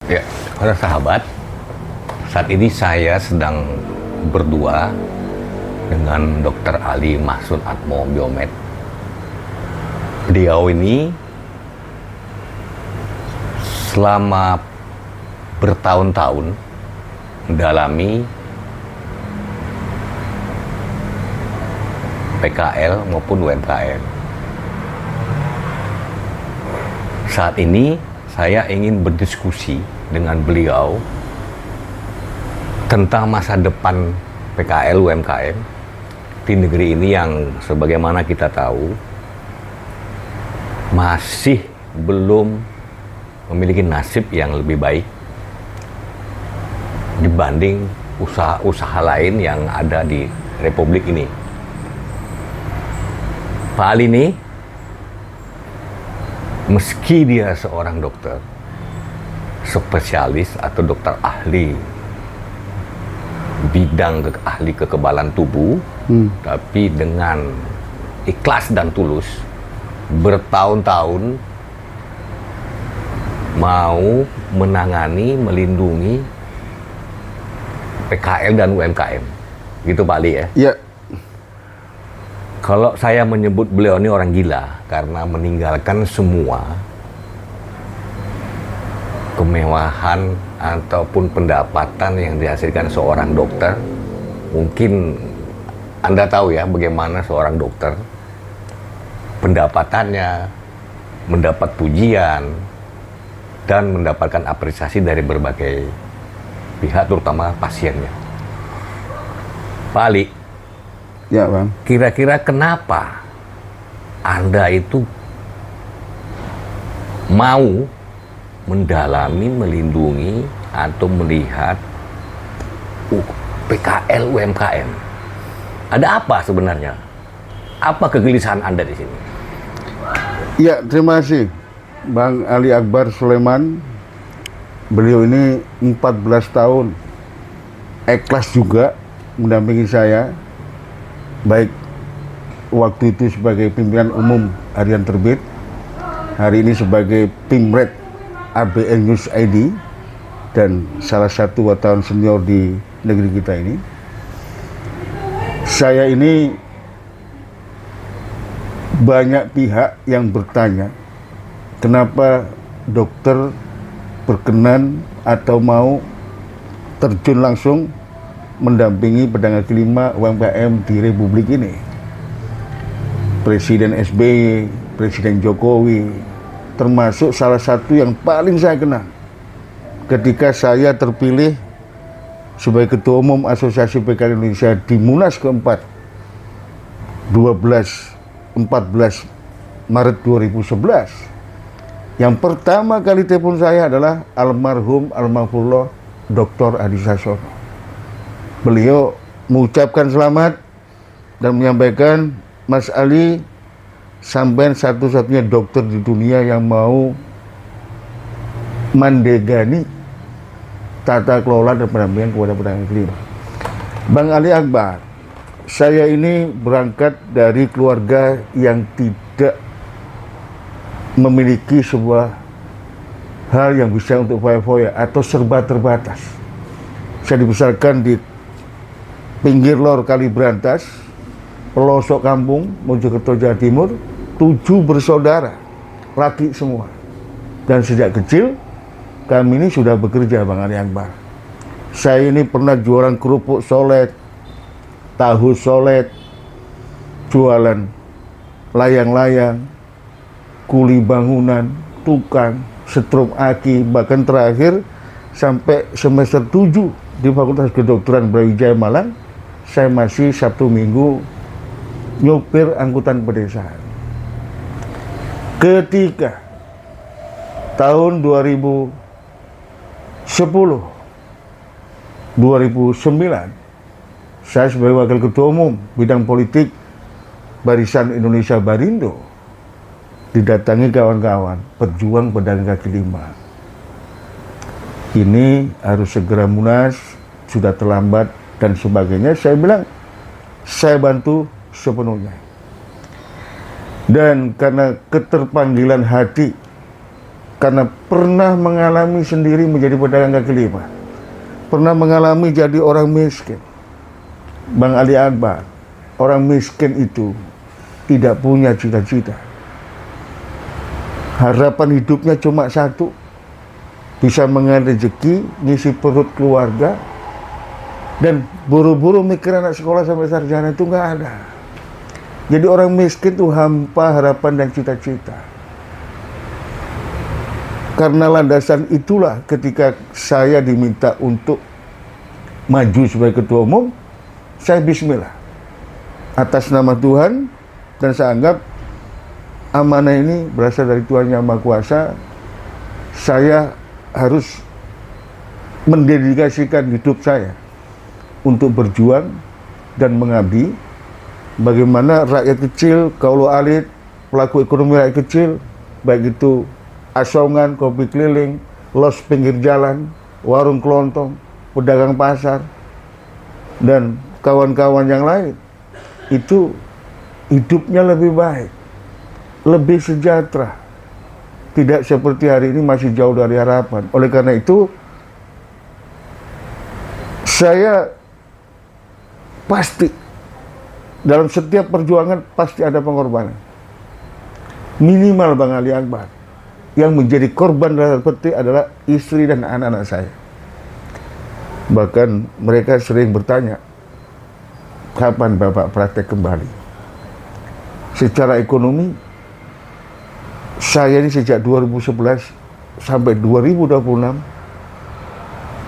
Ya, para sahabat, saat ini saya sedang berdua dengan Dr. Ali Mahsud Atmo Biomed. Beliau ini selama bertahun-tahun mendalami PKL maupun UMKM. Saat ini saya ingin berdiskusi dengan beliau tentang masa depan PKL UMKM di negeri ini yang sebagaimana kita tahu masih belum memiliki nasib yang lebih baik dibanding usaha-usaha lain yang ada di Republik ini. Pak Ali ini, meski dia seorang dokter, spesialis atau dokter ahli bidang ahli kekebalan tubuh, tapi dengan ikhlas dan tulus bertahun-tahun mau menangani, melindungi PKL dan UMKM. Gitu Pak Ali ya? Iya. Kalau saya menyebut beliau ini orang gila karena meninggalkan semua kemewahan ataupun pendapatan yang dihasilkan seorang dokter. Mungkin Anda tahu ya bagaimana seorang dokter pendapatannya, mendapat pujian dan mendapatkan apresiasi dari berbagai pihak, terutama pasiennya. Pak Ali, Ya, Bang. kira-kira kenapa Anda itu mau mendalami, melindungi, atau melihat PKL UMKM? Ada apa sebenarnya? Apa kegelisahan Anda di sini? Ya, terima kasih Bang Ali Akbar Sulaiman. Beliau ini 14 tahun ikhlas juga mendampingi saya, baik waktu itu sebagai pimpinan umum Harian Terbit, hari ini sebagai Pimret ABN News ID, dan salah satu wartawan senior di negeri kita ini. Saya ini banyak pihak yang bertanya kenapa dokter berkenan atau mau terjun langsung mendampingi pedagang kaki lima UMKM di Republik ini. Presiden SBY, Presiden Jokowi, termasuk salah satu yang paling saya kenal ketika saya terpilih sebagai Ketua Umum Asosiasi PKL Indonesia di Munas keempat 14 Maret 2011. Yang pertama kali telepon saya adalah almarhum almarhumullah Dr. Adi Sasono. Beliau mengucapkan selamat dan menyampaikan, Mas Ali, sampai satu-satunya dokter di dunia yang mau mendegani tata kelola dan pendampingan kepada pedagang kaki lima. Bang Ali Akbar, saya ini berangkat dari keluarga yang tidak memiliki sebuah hal yang bisa untuk foya-foya atau serba terbatas. Saya dibesarkan di pinggir lor Kali Brantas, pelosok kampung Mojokerto, Jawa Timur, 7 bersaudara, laki semua. Dan sejak kecil kami ini sudah bekerja, Bang Ali Akbar. Saya ini pernah jualan kerupuk solet, tahu solet, jualan layang-layang, kuli bangunan, tukang, setrum aki, bahkan terakhir sampai semester 7 di Fakultas Kedokteran Brawijaya Malang, saya masih Sabtu Minggu nyopir angkutan pedesaan. Ketika tahun 2010, 2009, saya sebagai Wakil Ketua Umum Bidang Politik Barisan Indonesia Barindo didatangi kawan-kawan pejuang pedagang kaki lima. Ini harus segera munas, sudah terlambat dan sebagainya. Saya bilang, saya bantu sepenuhnya. Dan karena keterpanggilan hati karena pernah mengalami sendiri menjadi pedagang kaki lima, pernah mengalami jadi orang miskin. Bang Ali Akbar, orang miskin itu tidak punya cita-cita. Harapan hidupnya cuma satu, bisa mengalir rezeki, ngisi perut keluarga, dan buru-buru mikir anak sekolah sampai sarjana itu nggak ada. Jadi orang miskin itu hampa harapan dan cita-cita. Karena landasan itulah ketika saya diminta untuk maju sebagai ketua umum, saya bismillah atas nama Tuhan, dan saya anggap amanah ini berasal dari Tuhan Yang Maha Kuasa. Saya harus mendedikasikan hidup saya untuk berjuang dan mengabdi bagaimana rakyat kecil, kaula alit, pelaku ekonomi rakyat kecil, baik itu asongan, kopi keliling, los pinggir jalan, warung kelontong, pedagang pasar, dan kawan-kawan yang lain, itu hidupnya lebih baik, lebih sejahtera. Tidak seperti hari ini masih jauh dari harapan. Oleh karena itu, saya pasti dalam setiap perjuangan pasti ada pengorbanan. Minimal Bang Ali Akbar, yang menjadi korban dalam peti adalah istri dan anak-anak saya. Bahkan mereka sering bertanya, kapan Bapak praktek kembali? Secara ekonomi, saya ini sejak 2011 sampai 2026,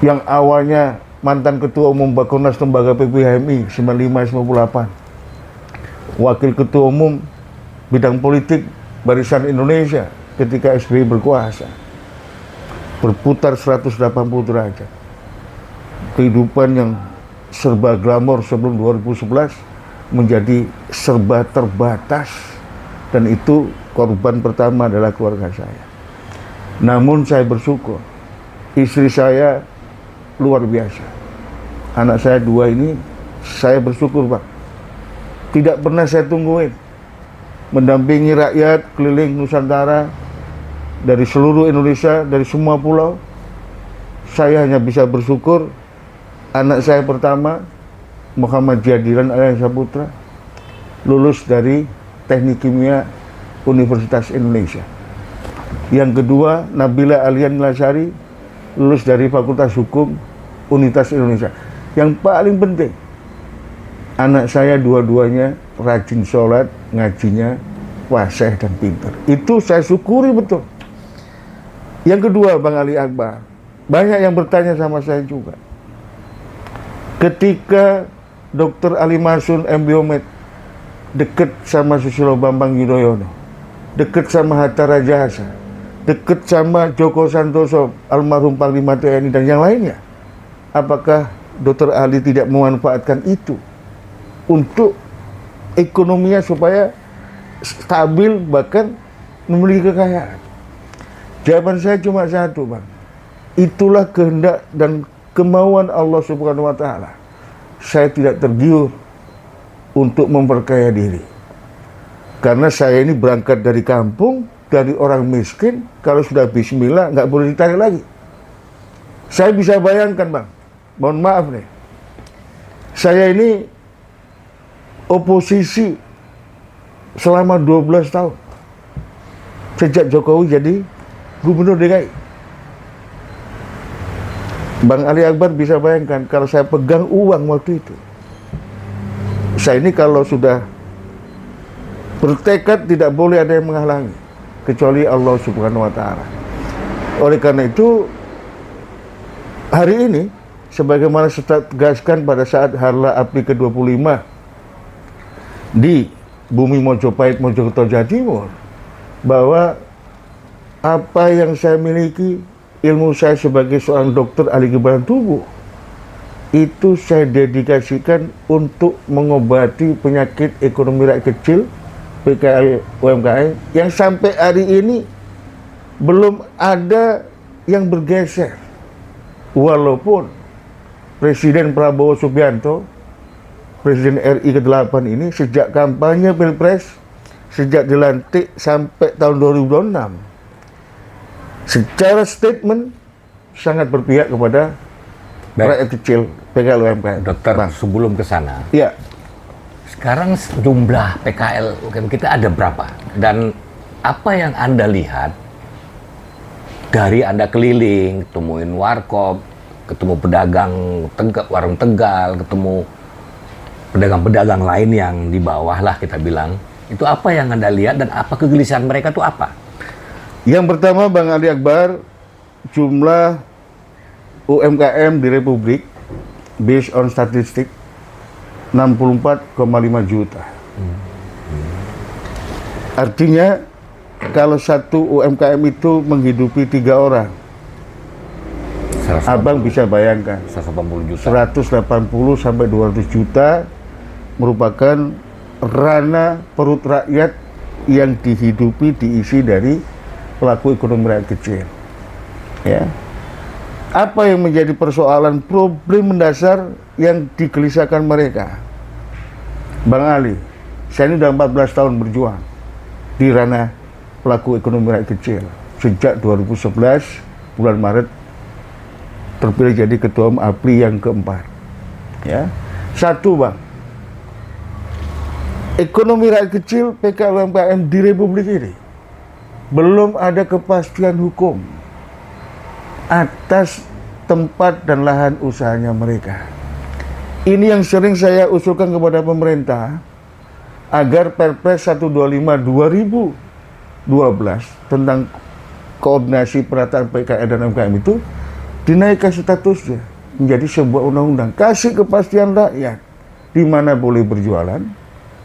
yang awalnya mantan Ketua Umum Bakornas Lembaga PPHMI 95-98, Wakil Ketua Umum Bidang Politik Barisan Indonesia ketika SBY berkuasa, berputar 180 derajat. Kehidupan yang serba glamor sebelum 2011 menjadi serba terbatas, dan itu korban pertama adalah keluarga saya. Namun saya bersyukur, istri saya luar biasa. Anak saya dua ini, saya bersyukur Pak, tidak pernah saya tungguin, mendampingi rakyat keliling Nusantara, dari seluruh Indonesia, dari semua pulau. Saya hanya bisa bersyukur. Anak saya pertama, Muhammad Jadilan Arya Saputra, lulus dari Teknik Kimia Universitas Indonesia. Yang kedua, Nabila Alian Lasari, lulus dari Fakultas Hukum Universitas Indonesia. Yang paling penting, anak saya dua-duanya rajin sholat, ngajinya fasih dan pintar. Itu saya syukuri betul. Yang kedua, Bang Ali Akbar, banyak yang bertanya sama saya juga. Ketika Dr. Ali Masun M. Biomed dekat sama Susilo Bambang Yudhoyono, dekat sama Hatta Rajasa, dekat sama Joko Santoso, almarhum Panglima TNI dan yang lainnya, apakah Dr. Ali tidak memanfaatkan itu untuk ekonominya supaya stabil, bahkan memiliki kekayaan? Jawaban saya cuma satu, Bang. Itulah kehendak dan kemauan Allah Subhanahu wa Ta'ala. Saya tidak tergiur untuk memperkaya diri, karena saya ini berangkat dari kampung, dari orang miskin. Kalau sudah bismillah nggak boleh ditarik lagi. Saya bisa bayangkan Bang, mohon maaf nih, saya ini oposisi selama 12 tahun sejak Jokowi jadi Gubernur DKI. Bang Ali Akbar bisa bayangkan kalau saya pegang uang waktu itu. Saya ini kalau sudah bertekad tidak boleh ada yang menghalangi kecuali Allah Subhanahu wa Ta'ala. Oleh karena itu, hari ini sebagaimana saya tegaskan pada saat Harlah API ke-25 di Bumi Mojopahit, Mojokerto, Jawa Timur, bahwa apa yang saya miliki, ilmu saya sebagai seorang dokter ahli kekebalan tubuh, itu saya dedikasikan untuk mengobati penyakit ekonomi rakyat kecil, PKL UMKM, yang sampai hari ini belum ada yang bergeser. Walaupun Presiden Prabowo Subianto, Presiden RI ke-8 ini, sejak kampanye Pilpres, sejak dilantik sampai tahun 2026, secara statement sangat berpihak kepada rakyat kecil, PKL UMKM. Dokter, Bang. sebelum ke sana, Ya, sekarang jumlah PKL UMKM kita ada berapa? Dan apa yang Anda lihat dari Anda keliling, ketemuin warkop, ketemu pedagang warung Tegal, ketemu pedagang-pedagang lain yang di bawah lah kita bilang, itu apa yang Anda lihat dan apa kegelisahan mereka tuh apa? yang pertama Bang Ali Akbar, jumlah UMKM di Republik based on statistik 64,5 juta. Artinya kalau satu UMKM itu menghidupi 3 orang, 180, Abang bisa bayangkan 180 juta. 180 sampai 200 juta merupakan ranah perut rakyat yang dihidupi, diisi dari pelaku ekonomi rakyat kecil. Ya. Apa yang menjadi persoalan problem mendasar yang digelisahkan mereka? Bang Ali, saya ini udah 14 tahun berjuang di ranah pelaku ekonomi rakyat kecil. Sejak 2011 bulan Maret terpilih jadi ketua umum APRI yang keempat. Ya. Satu, Bang, ekonomi rakyat kecil PKL UMKM di Republik ini belum ada kepastian hukum atas tempat dan lahan usahanya mereka. Ini yang sering saya usulkan kepada pemerintah agar Perpres 125 2012 tentang koordinasi perataan PKL dan UMKM itu dinaikkan statusnya menjadi sebuah undang-undang. Kasih kepastian rakyat di mana boleh berjualan,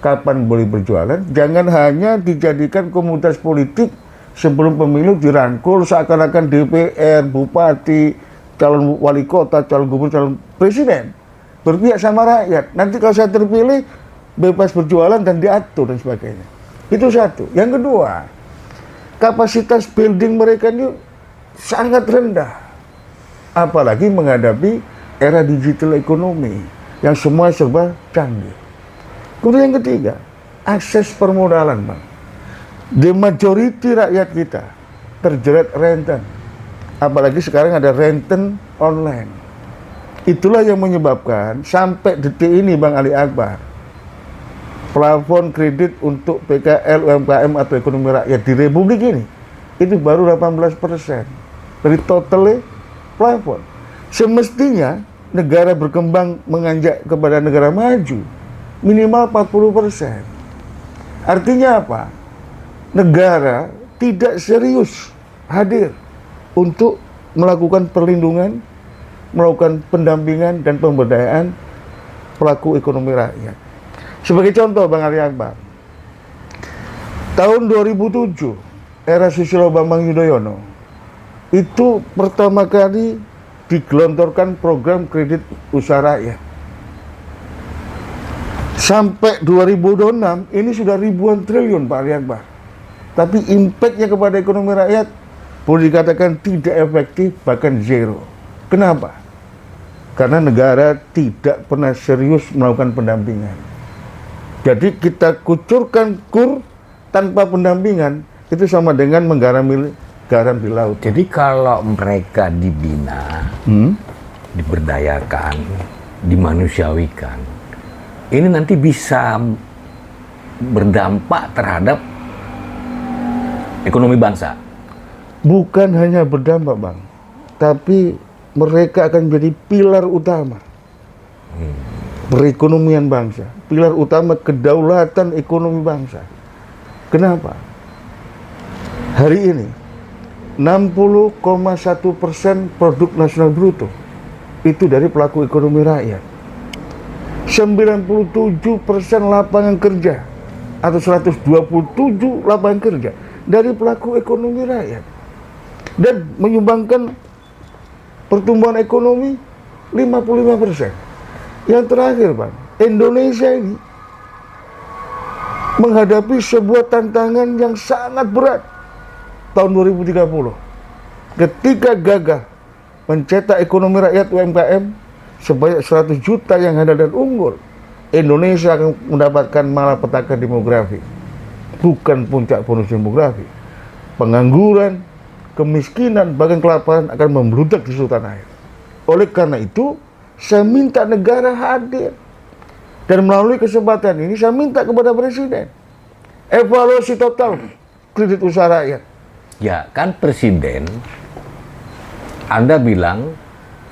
kapan boleh berjualan, jangan hanya dijadikan komoditas politik sebelum pemilu dirangkul seakan-akan DPR, bupati, calon wali kota, calon gubernur, calon presiden berpihak sama rakyat. Nanti kalau saya terpilih bebas berjualan dan diatur dan sebagainya. Itu satu. Yang kedua, kapasitas building mereka ini sangat rendah. Apalagi menghadapi era digital ekonomi yang semua serba canggih. Kemudian yang ketiga, akses permodalan, Bang. The majority rakyat kita terjerat renten. Apalagi sekarang ada renten online. Itulah yang menyebabkan sampai detik ini, Bang Ali Akbar, plafon kredit untuk PKL, UMKM atau ekonomi rakyat di Republik ini itu baru 18% dari total plafon. Semestinya negara berkembang menganjak kepada negara maju minimal 40%. Artinya apa? Negara tidak serius hadir untuk melakukan perlindungan, melakukan pendampingan dan pemberdayaan pelaku ekonomi rakyat. Sebagai contoh, Bang Ali Akbar, tahun 2007, era Susilo Bambang Yudhoyono, itu pertama kali digelontorkan program kredit usaha rakyat. Sampai 2026, ini sudah ribuan triliun, Pak Ali Akbar. Tapi impact-nya kepada ekonomi rakyat boleh dikatakan tidak efektif, bahkan zero. Kenapa? Karena negara tidak pernah serius melakukan pendampingan. Jadi kita kucurkan kur tanpa pendampingan, itu sama dengan menggarami garam di laut. Jadi kalau mereka dibina, diberdayakan, dimanusiawikan, ini nanti bisa berdampak terhadap ekonomi bangsa. Bukan hanya berdampak, Bang, tapi mereka akan menjadi pilar utama perekonomian bangsa, pilar utama kedaulatan ekonomi bangsa. Kenapa? Hari ini 60,1% produk nasional bruto itu dari pelaku ekonomi rakyat. 97% lapangan kerja atau 127 lapangan kerja dari pelaku ekonomi rakyat. Dan menyumbangkan pertumbuhan ekonomi 55%. Yang terakhir, Bang, Indonesia ini menghadapi sebuah tantangan yang sangat berat tahun 2030. Ketika gagah mencetak ekonomi rakyat UMKM sebanyak 100 juta yang handal dan unggul, Indonesia akan mendapatkan malapetaka demografi. Bukan puncak bonus demografi. Pengangguran, kemiskinan, bahkan kelaparan akan membludak di seluruh tanah air. Oleh karena itu, saya minta negara hadir. Dan melalui kesempatan ini, saya minta kepada Presiden, evaluasi total kredit usaha rakyat. Ya, kan Presiden, Anda bilang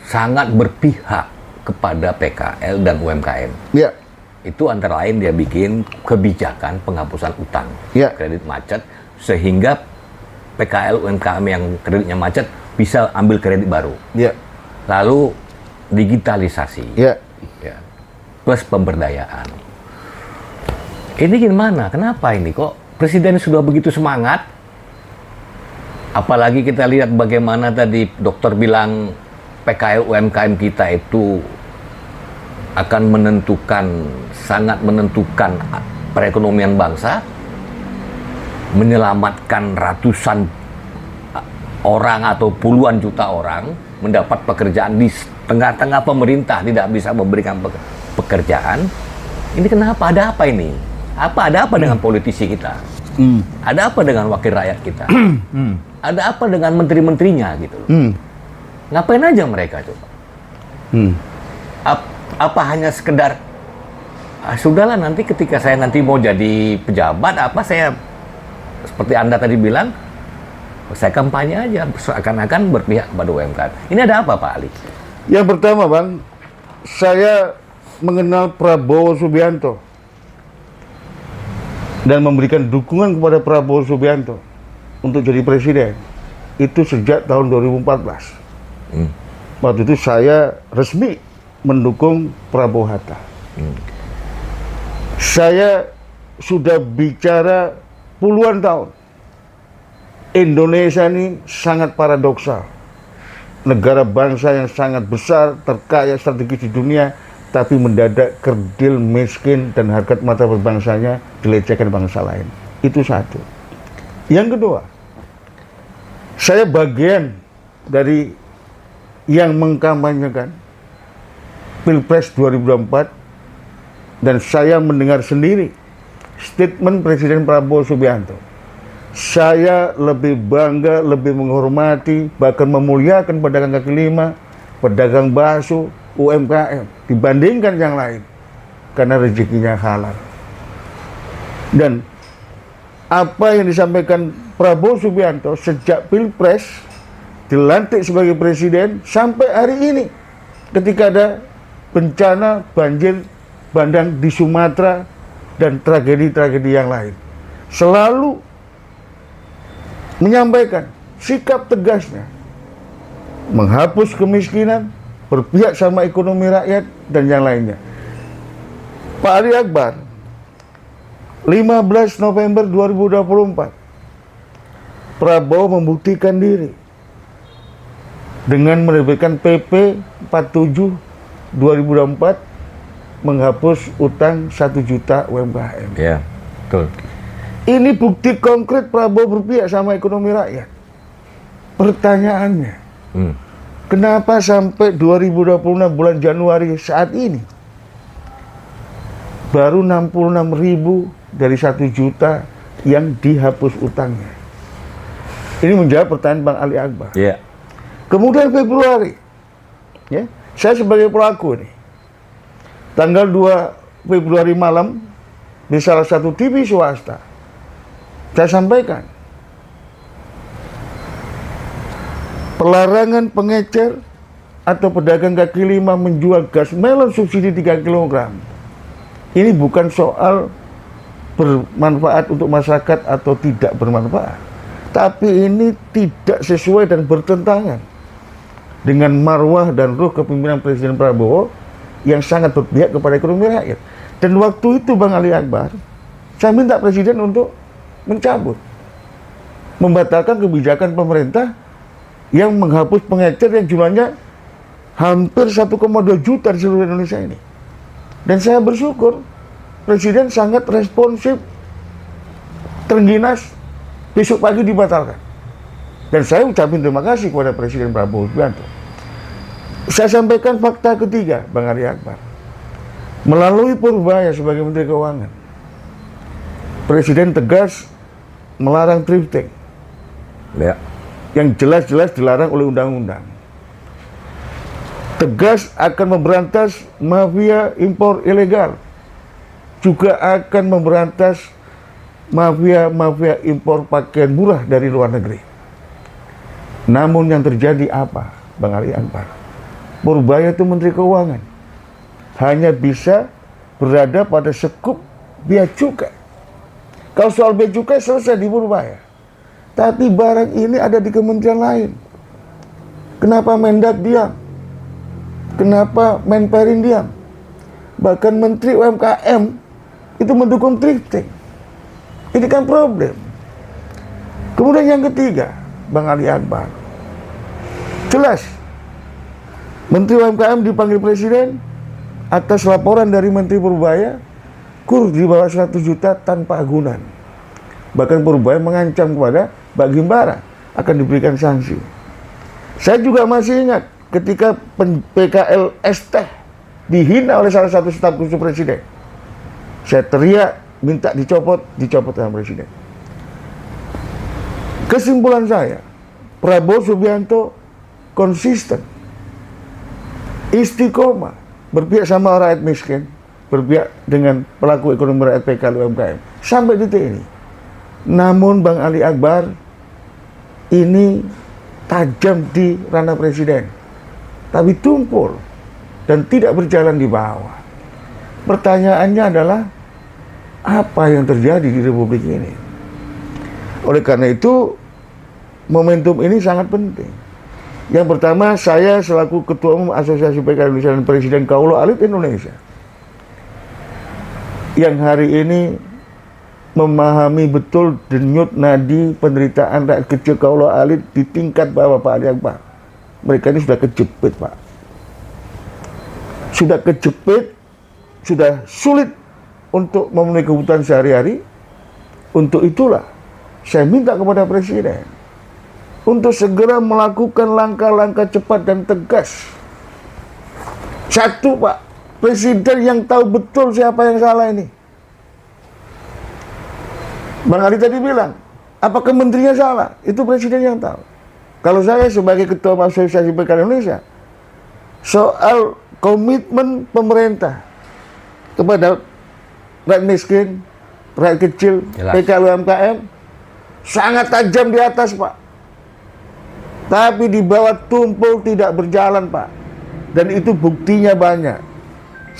sangat berpihak kepada PKL dan UMKM. Ya, Itu antara lain dia bikin kebijakan penghapusan utang, Ya. kredit macet, sehingga PKL UMKM yang kreditnya macet bisa ambil kredit baru. ya, Lalu digitalisasi, ya. ya, plus pemberdayaan. Ini gimana? Kenapa ini kok Presiden sudah begitu semangat? Apalagi kita lihat bagaimana tadi dokter bilang PKL UMKM kita itu akan menentukan, sangat menentukan perekonomian bangsa, menyelamatkan ratusan orang atau puluhan juta orang mendapat pekerjaan di tengah-tengah pemerintah tidak bisa memberikan pekerjaan. Ini kenapa? Ada apa ini? Ada apa dengan politisi kita? Ada apa dengan wakil rakyat kita? Ada apa dengan menteri-menterinya gitu? Ngapain aja mereka coba? Apa hanya sekedar sudahlah nanti ketika saya nanti mau jadi pejabat saya seperti Anda tadi bilang, saya kampanye aja seakan-akan berpihak kepada UMKM. Ini ada apa Pak Ali? Yang pertama, Bang, saya mengenal Prabowo Subianto dan memberikan dukungan kepada Prabowo Subianto untuk jadi presiden itu sejak tahun 2014. Waktu itu saya resmi mendukung Prabowo Hatta. Saya sudah bicara puluhan tahun. Indonesia ini sangat paradoksal. Negara bangsa yang sangat besar, terkaya, strategis di dunia, tapi mendadak kerdil, miskin, dan harkat martabat bangsanya dilecehkan bangsa lain. Itu satu. Yang kedua, saya bagian dari yang mengkampanyekan Pilpres 2024 dan saya mendengar sendiri statement Presiden Prabowo Subianto. Saya lebih bangga, lebih menghormati, bahkan memuliakan pedagang kaki lima, pedagang bakso, UMKM dibandingkan yang lain karena rezekinya halal. Dan apa yang disampaikan Prabowo Subianto sejak Pilpres dilantik sebagai presiden sampai hari ini ketika ada bencana banjir bandang di Sumatera dan tragedi-tragedi yang lain, selalu menyampaikan sikap tegasnya menghapus kemiskinan, berpihak sama ekonomi rakyat dan yang lainnya. Pak Ali Akbar 15 November 2024 Prabowo membuktikan diri dengan menerbitkan PP 47 2024 menghapus utang 1 juta UMKM. Ya, betul. Ini bukti konkret Prabowo berpihak sama ekonomi rakyat. Pertanyaannya, kenapa sampai 2026 bulan Januari saat ini baru 66.000 dari 1 juta yang dihapus utangnya? Ini menjawab pertanyaan Bang Ali Akbar. Ya. Kemudian Februari, ya, saya sebagai pelaku nih, tanggal 2 Februari malam di salah satu TV swasta, saya sampaikan pelarangan pengecer atau pedagang kaki lima menjual gas melon subsidi 3 kg. Ini bukan soal bermanfaat untuk masyarakat atau tidak bermanfaat, tapi ini tidak sesuai dan bertentangan dengan marwah dan ruh kepemimpinan Presiden Prabowo yang sangat berpihak kepada ekonomi rakyat. Dan waktu itu Bang Ali Akbar, saya minta Presiden untuk mencabut, membatalkan kebijakan pemerintah yang menghapus pengecer yang jumlahnya hampir 1,2 juta di seluruh Indonesia ini. Dan saya bersyukur Presiden sangat responsif, terengginas, besok pagi dibatalkan. Dan saya ucapin terima kasih kepada Presiden Prabowo Subianto. Saya sampaikan fakta ketiga, Bang Ali Akbar. Melalui Purbaya sebagai Menteri Keuangan, Presiden tegas melarang thrifting. Ya. yang jelas-jelas dilarang oleh undang-undang. Tegas akan memberantas mafia impor ilegal, juga akan memberantas mafia impor pakaian murah dari luar negeri. Namun yang terjadi apa, Bang Ali Akbar? Purbaya itu Menteri Keuangan, hanya bisa berada pada sekup bea cukai. Kalau soal bea cukai selesai di Purbaya, tapi barang ini ada di kementerian lain. Kenapa Mendak diam? Kenapa Menperin diam? Bahkan Menteri UMKM itu mendukung thrifting. Ini kan problem. Kemudian yang ketiga, Bang Ali Akbar, jelas Menteri UMKM dipanggil Presiden atas laporan dari Menteri Purbaya, kur di bawah 100 juta tanpa agunan. Bahkan Purbaya mengancam kepada Mbak Gimbara akan diberikan sanksi. Saya juga masih ingat ketika PKL ST dihina oleh salah satu staf khusus Presiden. Saya teriak, minta dicopot sama Presiden. Kesimpulan saya, Prabowo Subianto konsisten, istiqomah, berpihak sama rakyat miskin, berpihak dengan pelaku ekonomi rakyat PKL UMKM, sampai detik ini. Namun Bang Ali Akbar, ini tajam di ranah Presiden, tapi tumpul dan tidak berjalan di bawah. Pertanyaannya adalah, apa yang terjadi di Republik ini? Oleh karena itu, momentum ini sangat penting. Yang pertama, saya selaku Ketua Umum Asosiasi PKL Indonesia dan Presiden Kaulo Alit Indonesia, yang hari ini memahami betul denyut nadi penderitaan rakyat kecil Kaulo Alit di tingkat bawah, Pak Ali Akbar. Mereka ini sudah kejepit, Pak. Sudah kejepit, sudah sulit untuk memenuhi kebutuhan sehari-hari. Untuk itulah saya minta kepada Presiden untuk segera melakukan langkah-langkah cepat dan tegas. Satu, Pak, Presiden yang tahu betul siapa yang salah ini. Bang Ali tadi bilang, apakah menterinya salah? Itu Presiden yang tahu. Kalau saya sebagai Ketua Asosiasi PKL Indonesia, soal komitmen pemerintah kepada rakyat miskin, rakyat kecil, PKL UMKM, sangat tajam di atas, Pak. Tapi di bawah tumpul tidak berjalan, Pak. Dan itu buktinya banyak.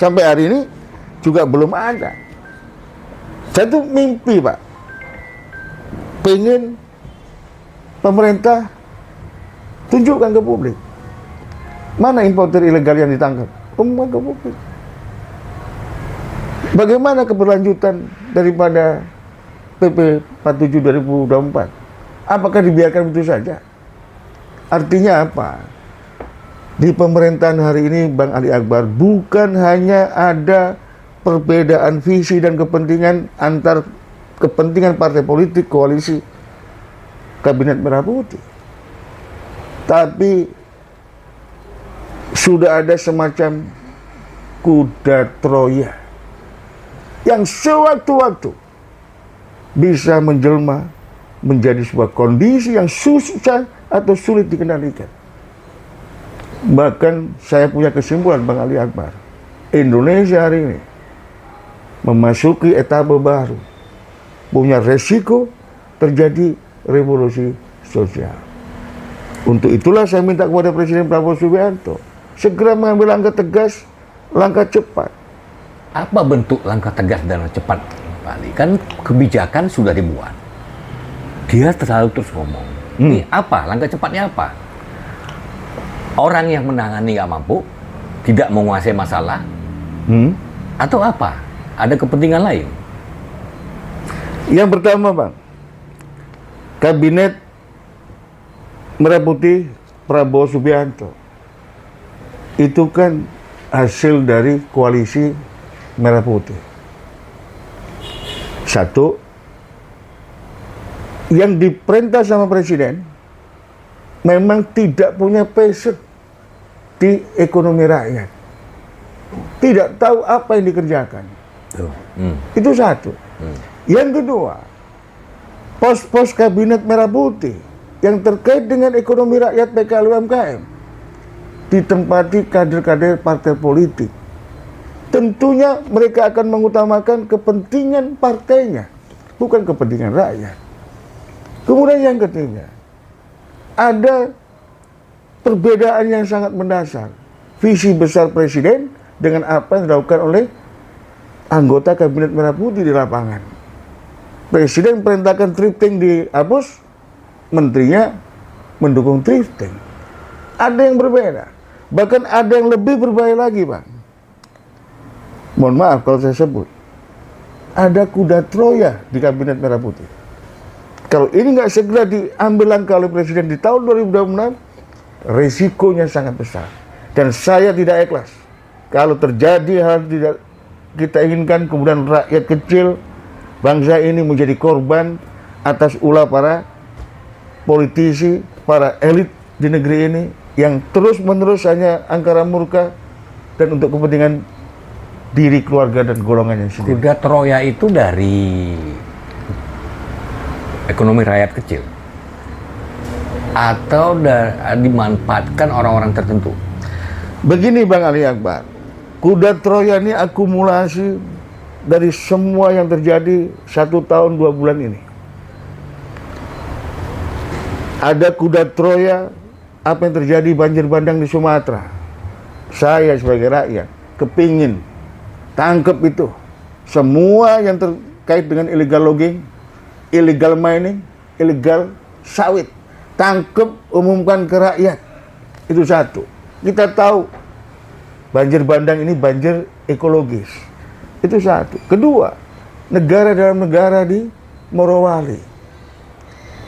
Sampai hari ini juga belum ada. Saya tuh mimpi, Pak, pengen pemerintah tunjukkan ke publik mana importer ilegal yang ditangkap, umumkan ke publik. Bagaimana keberlanjutan daripada PP 47 2024? Apakah dibiarkan begitu saja? Artinya apa? Di pemerintahan hari ini, Bang Ali Akbar, bukan hanya ada perbedaan visi dan kepentingan antar kepentingan partai politik koalisi Kabinet Merah Putih, tapi sudah ada semacam kuda Troya yang sewaktu-waktu bisa menjelma menjadi sebuah kondisi yang susah atau sulit dikendalikan. Bahkan saya punya kesimpulan, Bang Ali Akbar, Indonesia hari ini memasuki etapa baru, punya resiko terjadi revolusi sosial. Untuk itulah saya minta kepada Presiden Prabowo Subianto segera mengambil langkah tegas, langkah cepat. Apa bentuk langkah tegas dan cepat, Pak Ali? Kan kebijakan sudah dibuat. Dia terlalu terus ngomong. Ini apa? Langkah cepatnya apa? Orang yang menangani nggak mampu, tidak menguasai masalah, atau apa? Ada kepentingan lain? Yang pertama, Bang, Kabinet Merah Putih Prabowo Subianto itu kan hasil dari koalisi Merah Putih. Satu, yang diperintah sama Presiden memang tidak punya passion di ekonomi rakyat, tidak tahu apa yang dikerjakan. Itu satu. Yang kedua, pos-pos Kabinet Merah Putih yang terkait dengan ekonomi rakyat PKL UMKM ditempati kader-kader partai politik. Tentunya mereka akan mengutamakan kepentingan partainya, bukan kepentingan rakyat. Kemudian yang ketiga, ada perbedaan yang sangat mendasar. Visi besar Presiden dengan apa yang dilakukan oleh anggota Kabinet Merah Putih di lapangan. Presiden perintahkan thrifting dihapus, menterinya mendukung thrifting. Ada yang berbeda. Bahkan ada yang lebih berbahaya lagi, Bang. Mohon maaf kalau saya sebut. Ada kuda Troya di Kabinet Merah Putih. Kalau ini nggak segera diambil langkah oleh Presiden di tahun 2026, risikonya sangat besar. Dan saya tidak ikhlas kalau terjadi hal tidak kita inginkan, kemudian rakyat kecil bangsa ini menjadi korban atas ulah para politisi, para elit di negeri ini yang terus-menerus hanya angkara murka dan untuk kepentingan diri, keluarga, dan golongannya sendiri. Kuda Troya itu dari ekonomi rakyat kecil atau dimanfaatkan orang-orang tertentu? Begini Bang Ali Akbar, kuda Troya ini akumulasi dari semua yang terjadi 1 tahun 2 bulan ini. Ada kuda Troya apa yang terjadi banjir bandang di Sumatera. Saya sebagai rakyat kepingin tangkep itu semua yang terkait dengan illegal logging, illegal mining, illegal sawit. Tangkep, umumkan ke rakyat. Itu satu. Kita tahu banjir bandang ini banjir ekologis. Itu satu. Kedua, negara dalam negara di Morowali.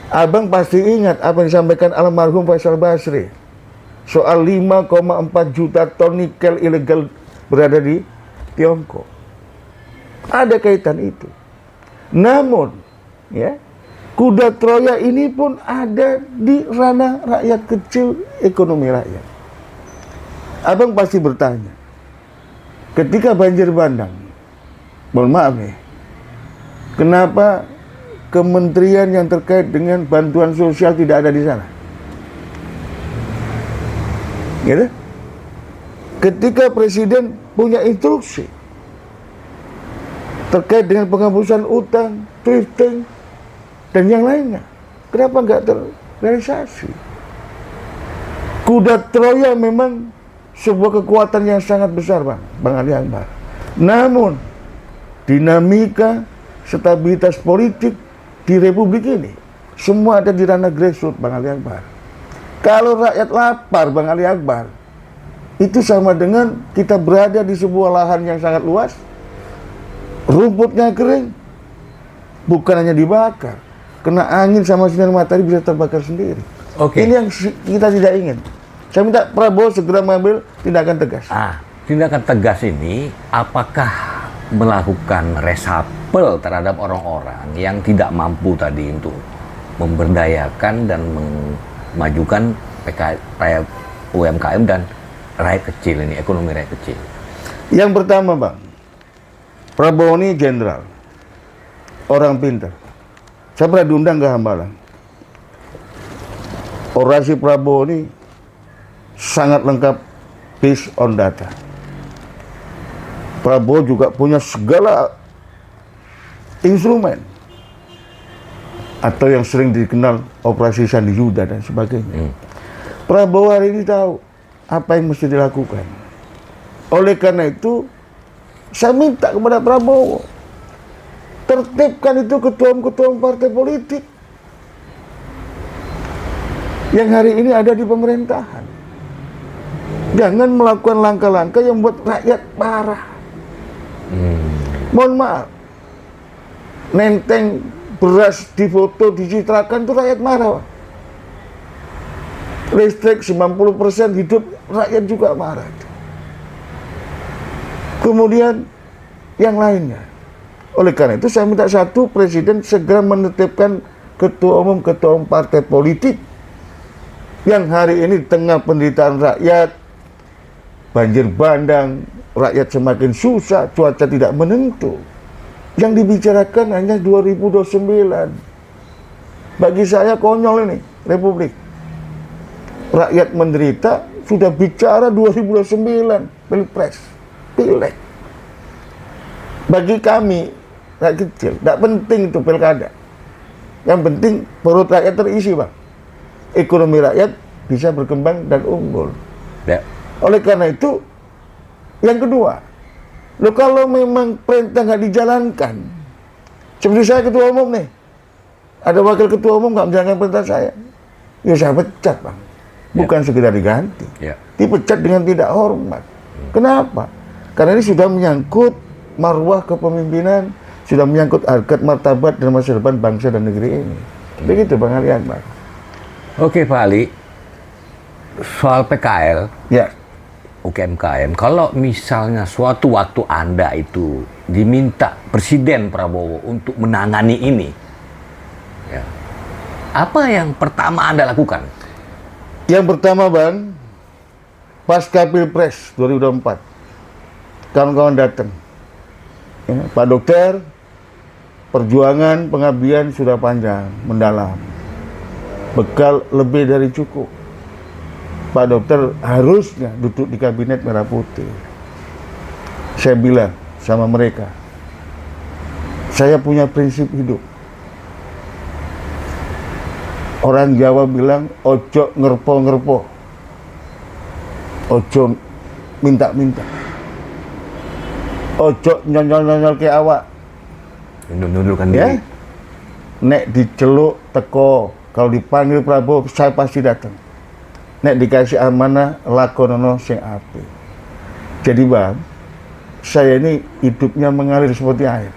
Abang pasti ingat apa yang disampaikan almarhum Faisal Basri soal 5,4 juta ton nikel ilegal berada di Tiongkok. Ada kaitan itu. Namun, ya, kuda Troya ini pun ada di ranah rakyat kecil, ekonomi rakyat. Abang pasti bertanya, ketika banjir bandang, mohon maaf nih, kenapa kementerian yang terkait dengan bantuan sosial tidak ada di sana? Gitu? Ketika Presiden punya instruksi terkait dengan penghapusan utang, thrifting, dan yang lainnya, kenapa nggak terrealisasi? Kuda Troya memang sebuah kekuatan yang sangat besar, Bang Ali Akbar. Namun, dinamika, stabilitas politik di Republik ini semua ada di ranah grassroots, Bang Ali Akbar. Kalau rakyat lapar, Bang Ali Akbar, itu sama dengan kita berada di sebuah lahan yang sangat luas, rumputnya kering, bukan hanya dibakar, kena angin sama sinar matahari bisa terbakar sendiri. Oke. Ini yang kita tidak ingin. Saya minta Prabowo segera mengambil tindakan tegas. Tindakan tegas ini apakah melakukan resapel terhadap orang-orang yang tidak mampu tadi untuk memberdayakan dan memajukan rakyat UMKM dan rakyat kecil ini, ekonomi rakyat kecil? Yang pertama, Bang, Prabowo ini jenderal, orang pintar. Saya pernah diundang ke Hambalang. Orasi Prabowo ini sangat lengkap based on data. Prabowo juga punya segala instrumen atau yang sering dikenal operasi Sandi Yuda dan sebagainya. Prabowo hari ini tahu apa yang mesti dilakukan. Oleh karena itu, saya minta kepada Prabowo, tertibkan itu ketua-ketua partai politik yang hari ini ada di pemerintahan. Jangan melakukan langkah-langkah yang membuat rakyat marah. Mohon maaf, nenteng beras difoto, dicitrakan itu rakyat marah. Listrik 90% hidup, rakyat juga marah. Kemudian yang lainnya. Oleh karena itu saya minta satu, Presiden segera menetapkan ketua umum partai politik yang hari ini di tengah penderitaan rakyat, banjir bandang, rakyat semakin susah, cuaca tidak menentu. Yang dibicarakan hanya 2029. Bagi saya konyol ini. Republik. Rakyat menderita, sudah bicara 2009 Pilpres, Pileg. Bagi kami, rakyat kecil, tidak penting itu pilkada. Yang penting perut rakyat terisi, Bang. Ekonomi rakyat bisa berkembang dan unggul. Ya. Oleh karena itu, yang kedua, lo kalau memang perintah nggak dijalankan, seperti saya ketua umum nih, ada wakil ketua umum nggak menjalankan perintah saya, ya saya pecat, Bang. Bukan sekedar diganti, dipecat dengan tidak hormat. Kenapa? Karena ini sudah menyangkut marwah kepemimpinan, sudah menyangkut harkat martabat dan masa depan bangsa dan negeri ini. Begitu Bang Ali Akbar. Oke Pak Ali, soal PKL, Ya. UMKM, kalau misalnya suatu waktu Anda itu diminta Presiden Prabowo untuk menangani ini, ya, apa yang pertama Anda lakukan? Yang pertama Bang, pasca Pilpres 2024, kawan-kawan datang. Ya, Pak Dokter, perjuangan pengabdian sudah panjang, mendalam. Bekal lebih dari cukup. Pak Dokter harusnya duduk di kabinet merah putih. Saya bilang sama mereka, saya punya prinsip hidup. Orang Jawa bilang, ojo ngerpo-ngerpo, ojo minta-minta, ojo nyonyol-nyonyol ke awak. Nundurkan Ya, diri. nek diceluk teko, kalau dipanggil Prabowo saya pasti datang. Nek dikasih amanah lakonono sing apik. Jadi Bang, saya ini hidupnya mengalir seperti air.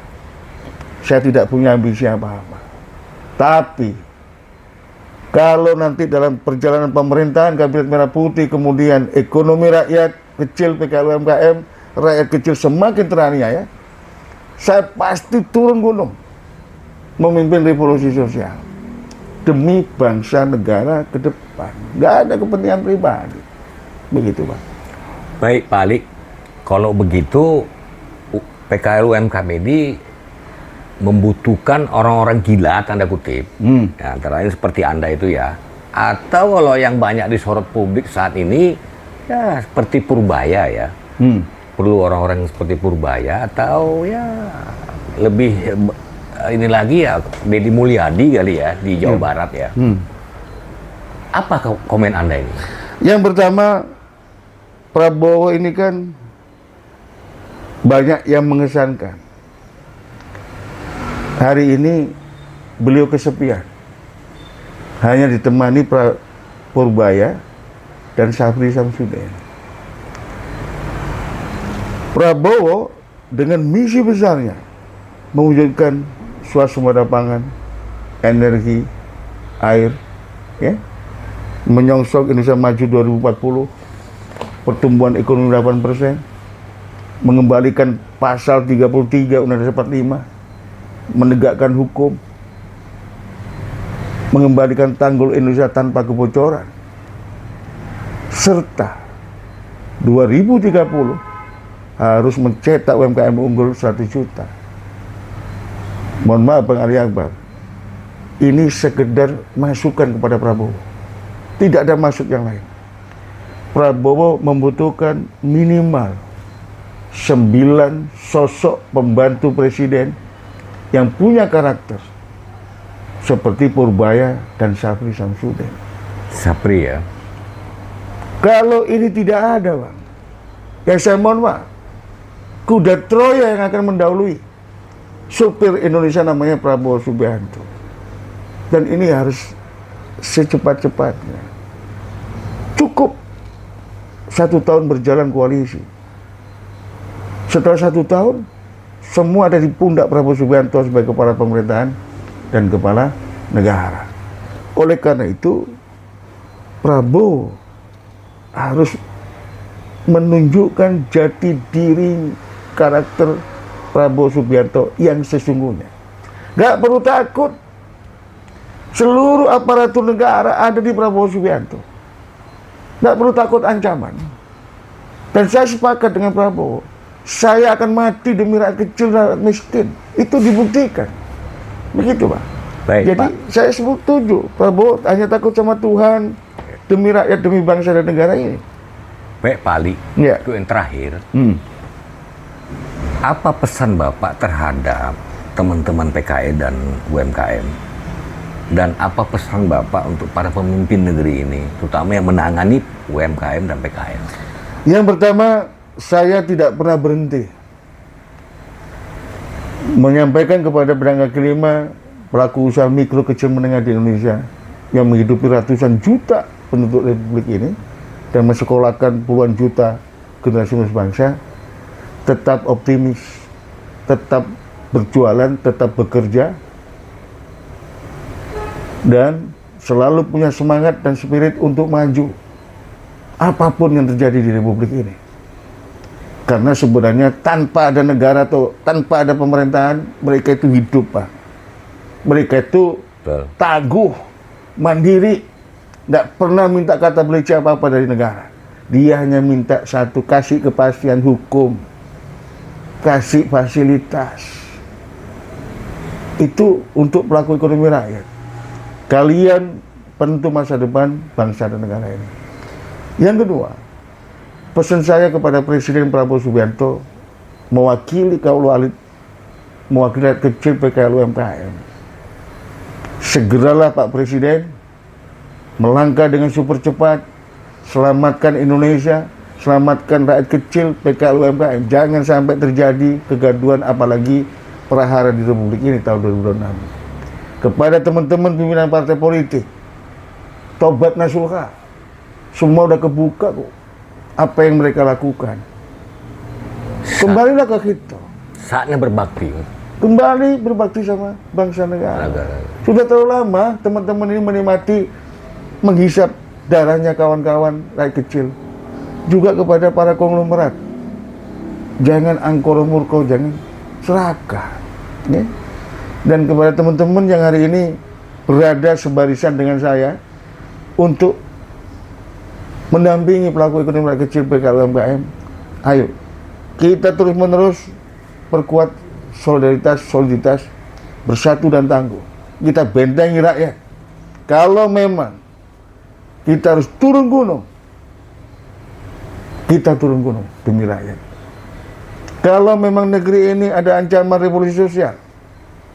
Saya tidak punya ambisi apa-apa. Tapi kalau nanti dalam perjalanan pemerintahan Kabinet Merah Putih, kemudian ekonomi rakyat kecil, PKL UMKM, rakyat kecil semakin teraniaya, saya pasti turun gunung memimpin revolusi sosial demi bangsa negara ke depan. Nggak ada kepentingan pribadi. Begitu, Pak. Baik Pak Ali, kalau begitu PKL UMKM ini membutuhkan orang-orang gila, tanda kutip, ya, antara lain seperti Anda itu ya, atau kalau yang banyak disorot publik saat ini, ya seperti Purbaya ya, perlu orang-orang seperti Purbaya, atau ya lebih ini lagi ya, Deddy Mulyadi kali ya, di Jawa Barat ya. Apa komen Anda ini? Yang pertama, Prabowo ini kan banyak yang mengesankan. Hari ini beliau kesepian, hanya ditemani Purbaya dan Syafri Samsudin. Prabowo dengan misi besarnya mewujudkan swasembada pangan, energi, air, ya, menyongsong Indonesia Maju 2040, pertumbuhan ekonomi 8%, mengembalikan pasal 33 Undang-Undang 45, menegakkan hukum, mengembalikan tanggul Indonesia tanpa kebocoran, serta 2030 harus mencetak UMKM unggul 100 juta. Mohon maaf Bang Ali Akbar, ini sekedar masukan kepada Prabowo, tidak ada maksud yang lain. Prabowo membutuhkan minimal 9 sosok pembantu presiden yang punya karakter seperti Purbaya dan Syafri Samsudin. Syafri ya. Kalau ini tidak ada, Bang, ya saya mohon maaf, kuda Troya yang akan mendahului supir Indonesia namanya Prabowo Subianto. Dan ini harus secepat-cepatnya. Cukup 1 tahun berjalan koalisi. Setelah 1 tahun, semua ada di pundak Prabowo Subianto sebagai kepala pemerintahan dan kepala negara. Oleh karena itu, Prabowo harus menunjukkan jati diri karakter Prabowo Subianto yang sesungguhnya. Gak perlu takut. Seluruh aparatur negara ada di Prabowo Subianto. Gak perlu takut ancaman. Dan saya sepakat dengan Prabowo. Saya akan mati demi rakyat kecil dan rakyat miskin. Itu dibuktikan. Begitu, Pak. Baik, Jadi Pak. saya setuju, Prabowo hanya takut sama Tuhan, demi rakyat, demi bangsa dan negara ini. Baik, Pak Ali. Ya. Itu yang terakhir. Hmm. Apa pesan Bapak terhadap teman-teman PKI dan UMKM? Dan apa pesan Bapak untuk para pemimpin negeri ini, terutama yang menangani UMKM dan PKM? Yang pertama, saya tidak pernah berhenti menyampaikan kepada pedagang kaki lima, pelaku usaha mikro kecil menengah di Indonesia yang menghidupi ratusan juta penduduk Republik ini dan mensekolahkan puluhan juta generasi penerus bangsa, tetap optimis, tetap berjualan, tetap bekerja, dan selalu punya semangat dan spirit untuk maju apapun yang terjadi di Republik ini. Karena sebenarnya tanpa ada negara atau tanpa ada pemerintahan, mereka itu hidup, Pak. Mereka itu Betul. tangguh, mandiri, nggak pernah minta kata belice apa-apa dari negara. Dia hanya minta satu, kasih kepastian hukum, kasih fasilitas. Itu untuk pelaku ekonomi rakyat. Kalian penentu masa depan bangsa dan negara ini. Yang kedua, pesan saya kepada Presiden Prabowo Subianto, mewakili kaum elit, mewakili rakyat kecil PKL UMKM. Segeralah Pak Presiden melangkah dengan super cepat, selamatkan Indonesia, selamatkan rakyat kecil PKL UMKM. Jangan sampai terjadi kegaduhan, apalagi prahara di Republik ini tahun 2026. Kepada teman-teman pimpinan partai politik, tobat nasuha, semua udah kebuka kok apa yang mereka lakukan. Kembalilah ke kita, Saatnya berbakti. kembali berbakti sama bangsa negara. Sudah terlalu lama teman-teman ini menikmati menghisap darahnya kawan-kawan rakyat kecil. Juga kepada para konglomerat, jangan angkoro murko, jangan serakah, ya? Dan kepada teman-teman yang hari ini berada sebarisan dengan saya untuk mendampingi pelaku ekonomi rakyat kecil PKL UMKM, ayo kita terus-menerus perkuat soliditas, bersatu dan tangguh. Kita bentengi rakyat. Kalau memang kita harus turun gunung, kita turun gunung demi rakyat. Kalau memang negeri ini ada ancaman revolusi sosial,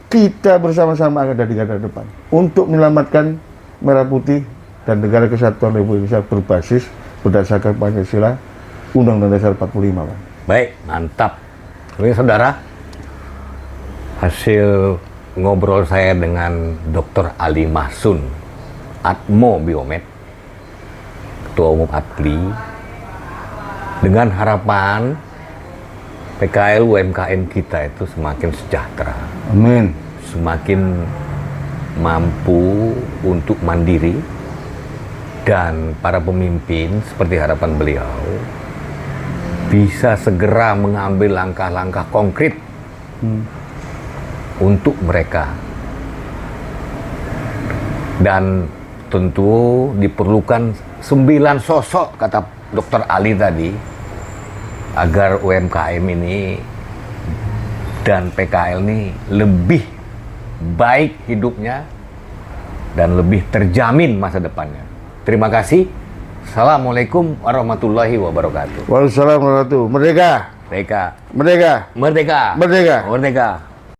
kita bersama-sama ada di garda depan untuk menyelamatkan Merah Putih dan negara kesatuan Republik Indonesia berbasis berdasarkan Pancasila, Undang-Undang Dasar 45. Pak. Baik, mantap. Ini saudara, hasil ngobrol saya dengan Dr. Ali Mahsun, Atmo Biomed, Ketua Umum APLI, dengan harapan PKL UMKM kita itu semakin sejahtera, Amin. semakin mampu untuk mandiri, dan para pemimpin seperti harapan beliau bisa segera mengambil langkah-langkah konkret untuk mereka. Dan tentu diperlukan 9 sosok, kata Dr. Ali tadi, agar UMKM ini dan PKL ini lebih baik hidupnya dan lebih terjamin masa depannya. Terima kasih. Assalamualaikum warahmatullahi wabarakatuh. Waalaikumsalam warahmatullahi wabarakatuh. Merdeka! Merdeka. Merdeka! Merdeka. Merdeka! Merdeka.